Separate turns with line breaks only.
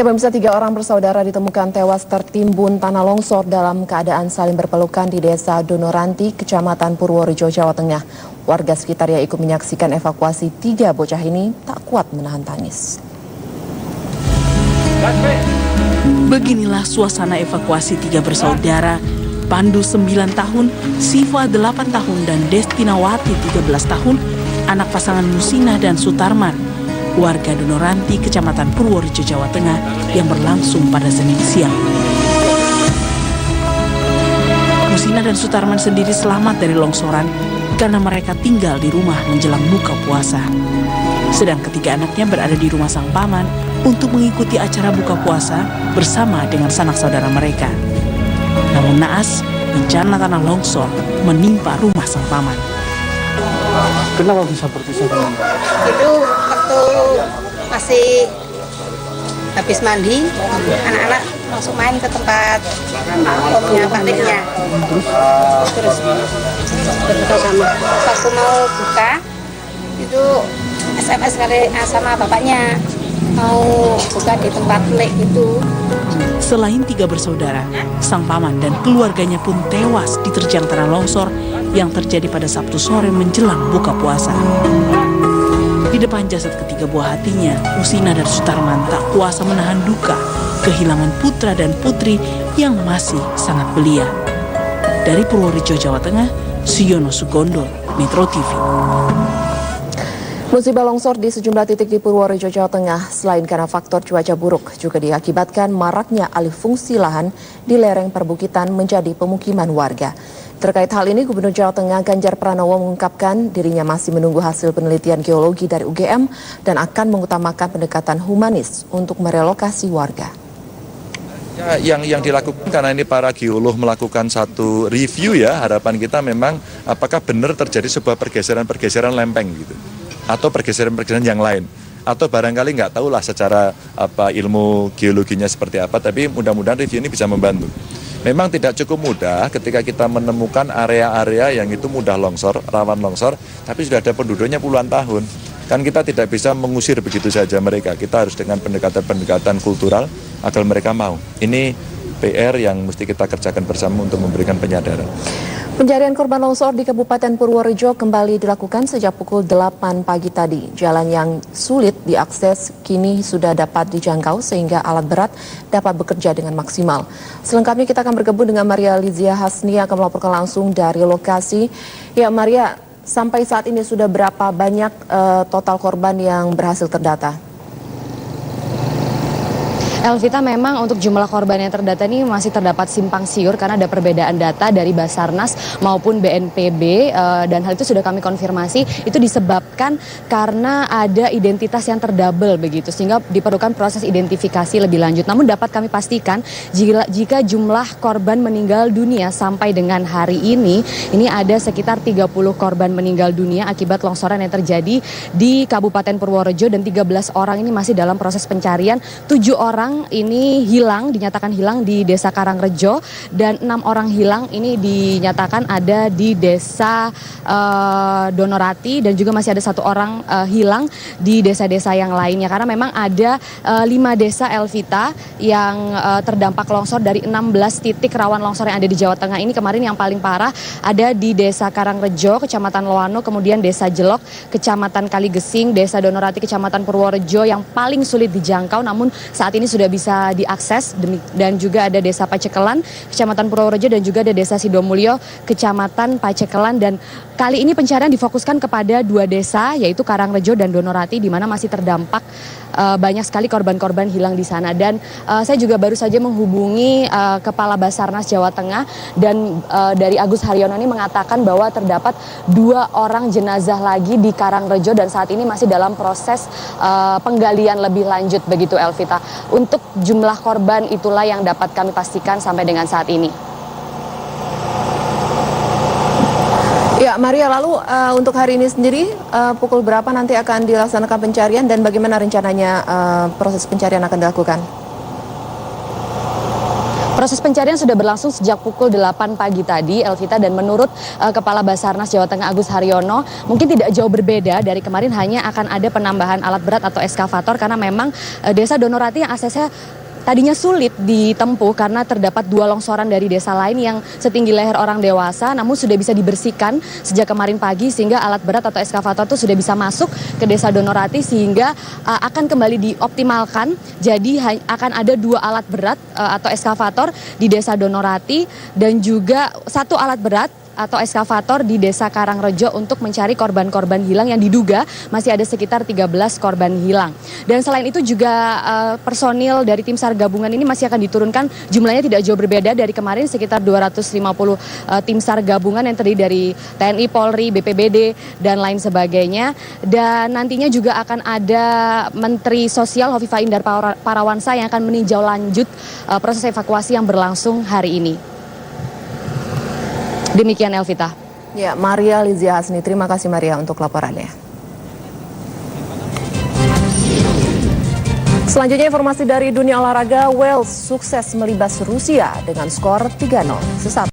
Ya, pemirsa, 3 orang bersaudara ditemukan tewas tertimbun tanah longsor dalam keadaan saling berpelukan di Desa Donoranti, Kecamatan Purworejo, Jawa Tengah. Warga sekitar yang ikut menyaksikan evakuasi 3 bocah ini tak kuat menahan tangis.
Beginilah suasana evakuasi 3 bersaudara, Pandu 9 tahun, Siva 8 tahun, dan Destinawati 13 tahun, anak pasangan Musina dan Sutarman, warga Donoranti, Kecamatan Purworejo, Jawa Tengah, yang berlangsung pada Senin siang. Musina dan Sutarman sendiri selamat dari longsoran karena mereka tinggal di rumah menjelang buka puasa. Sedang ketiga anaknya berada di rumah sang paman untuk mengikuti acara buka puasa bersama dengan sanak saudara mereka. Namun naas, bencana tanah longsor menimpa rumah sang paman.
Kenapa bisa seperti itu?
Itu waktu masih habis mandi, anak-anak langsung main ke tempat omnya, paknya. Terus berbuka sama. Waktu mau buka, itu SMS kali sama bapaknya mau buka di tempat lek itu.
Selain 3 bersaudara, sang paman dan keluarganya pun tewas diterjang tanah longsor yang terjadi pada Sabtu sore menjelang buka puasa. Di depan jasad ketiga buah hatinya, Musina dan Sutarman tak kuasa menahan duka kehilangan putra dan putri yang masih sangat belia. Dari Purworejo, Jawa Tengah, Siono Sugondo, Metro TV.
Musibah longsor di sejumlah titik di Purworejo, Jawa Tengah selain karena faktor cuaca buruk juga diakibatkan maraknya alih fungsi lahan di lereng perbukitan menjadi pemukiman warga. Terkait hal ini, Gubernur Jawa Tengah Ganjar Pranowo mengungkapkan dirinya masih menunggu hasil penelitian geologi dari UGM dan akan mengutamakan pendekatan humanis untuk merelokasi warga.
Yang dilakukan karena ini para geolog melakukan satu review ya, harapan kita memang apakah benar terjadi sebuah pergeseran lempeng gitu. Atau pergeseran-pergeseran yang lain, atau barangkali nggak tahulah secara ilmu geologinya seperti apa, tapi mudah-mudahan review ini bisa membantu. Memang tidak cukup mudah ketika kita menemukan area-area yang itu mudah longsor, rawan longsor, tapi sudah ada penduduknya puluhan tahun. Kan kita tidak bisa mengusir begitu saja mereka, kita harus dengan pendekatan-pendekatan kultural agar mereka mau. Ini PR yang mesti kita kerjakan bersama untuk memberikan penyadaran.
Pencarian korban longsor di Kabupaten Purworejo kembali dilakukan sejak pukul 8 pagi tadi. Jalan yang sulit diakses kini sudah dapat dijangkau sehingga alat berat dapat bekerja dengan maksimal. Selengkapnya kita akan bergabung dengan Maria Lizia Hasni yang akan melaporkan langsung dari lokasi. Ya Maria, sampai saat ini sudah berapa banyak total korban yang berhasil terdata?
Elvita, memang untuk jumlah korban yang terdata ini masih terdapat simpang siur karena ada perbedaan data dari Basarnas maupun BNPB dan hal itu sudah kami konfirmasi itu disebabkan karena ada identitas yang terdouble begitu sehingga diperlukan proses identifikasi lebih lanjut. Namun dapat kami pastikan jika jumlah korban meninggal dunia sampai dengan hari ini ada sekitar 30 korban meninggal dunia akibat longsoran yang terjadi di Kabupaten Purworejo dan 13 orang ini masih dalam proses pencarian. 7 orang ini dinyatakan hilang di Desa Karangrejo dan 6 orang hilang ini dinyatakan ada di Desa Donorati dan juga masih ada 1 orang hilang di desa-desa yang lainnya karena memang ada 5 desa Elvita yang terdampak longsor dari 16 titik rawan longsor yang ada di Jawa Tengah ini. Kemarin yang paling parah ada di Desa Karangrejo, Kecamatan Loano, kemudian Desa Jelok, Kecamatan Kaligesing, Desa Donorati, Kecamatan Purworejo yang paling sulit dijangkau namun saat ini sudah bisa diakses dan juga ada Desa Pacekelan, Kecamatan Purworejo dan juga ada Desa Sidomulyo, Kecamatan Pacekelan dan kali ini pencarian difokuskan kepada 2 desa yaitu Karangrejo dan Donorati di mana masih terdampak banyak sekali korban-korban hilang di sana dan saya juga baru saja menghubungi Kepala Basarnas Jawa Tengah dan dari Agus Haryono ini mengatakan bahwa terdapat 2 orang jenazah lagi di Karangrejo dan saat ini masih dalam proses penggalian lebih lanjut begitu Elvita. Untuk jumlah korban itulah yang dapat kami pastikan sampai dengan saat ini.
Ya Maria, lalu untuk hari ini sendiri pukul berapa nanti akan dilaksanakan pencarian dan bagaimana rencananya proses pencarian akan dilakukan?
Proses pencarian sudah berlangsung sejak pukul 8 pagi tadi, Elvita, dan menurut Kepala Basarnas Jawa Tengah Agus Haryono, mungkin tidak jauh berbeda dari kemarin, hanya akan ada penambahan alat berat atau eskavator karena memang Desa Donorati yang aksesnya tadinya sulit ditempuh karena terdapat 2 longsoran dari desa lain yang setinggi leher orang dewasa, namun sudah bisa dibersihkan sejak kemarin pagi sehingga alat berat atau eskavator itu sudah bisa masuk ke Desa Donorati sehingga akan kembali dioptimalkan. Jadi akan ada 2 alat berat atau eskavator di Desa Donorati dan juga 1 alat berat atau eskavator di Desa Karangrejo untuk mencari korban-korban hilang yang diduga masih ada sekitar 13 korban hilang. Dan selain itu juga personil dari tim SAR gabungan ini masih akan diturunkan, jumlahnya tidak jauh berbeda dari kemarin, sekitar 250 tim SAR gabungan yang terdiri dari TNI, Polri, BPBD, dan lain sebagainya. Dan nantinya juga akan ada Menteri Sosial Hovifah Indar Parawansa yang akan meninjau lanjut proses evakuasi yang berlangsung hari ini. Demikian Elvita.
Ya, Maria Lizia Hasni, terima kasih Maria untuk laporannya. Selanjutnya informasi dari dunia olahraga, Wales sukses melibas Rusia dengan skor 3-0. Sesaat